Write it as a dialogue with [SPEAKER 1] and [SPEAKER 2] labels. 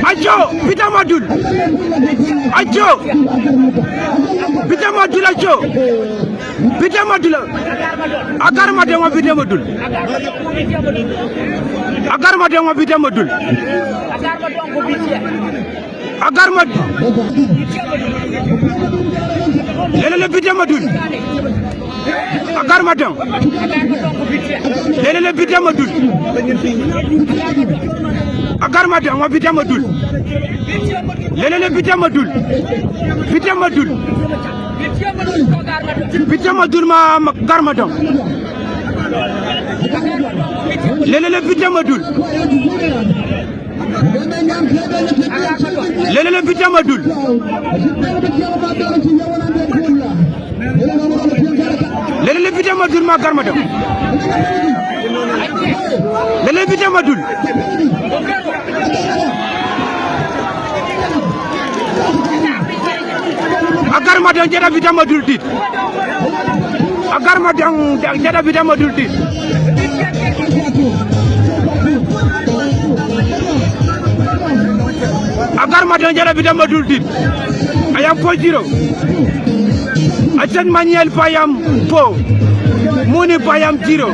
[SPEAKER 1] Ajo Bitamadul ajo Bitamadul agar madama Bitamadul agar mad lele Bitamadul agar madam lele Bitamadul agar madam Bitamadul lele Bitamadul ma agar madam lele Bitamadul lele Bitamadul lele Bitamadul ma agar madam lele Bitamadul agar madam jada Bitamadul tit agar madam jada Bitamadul tit agar madam jada Bitamadul tit ayam po zero acan manuel payam po muni payam zero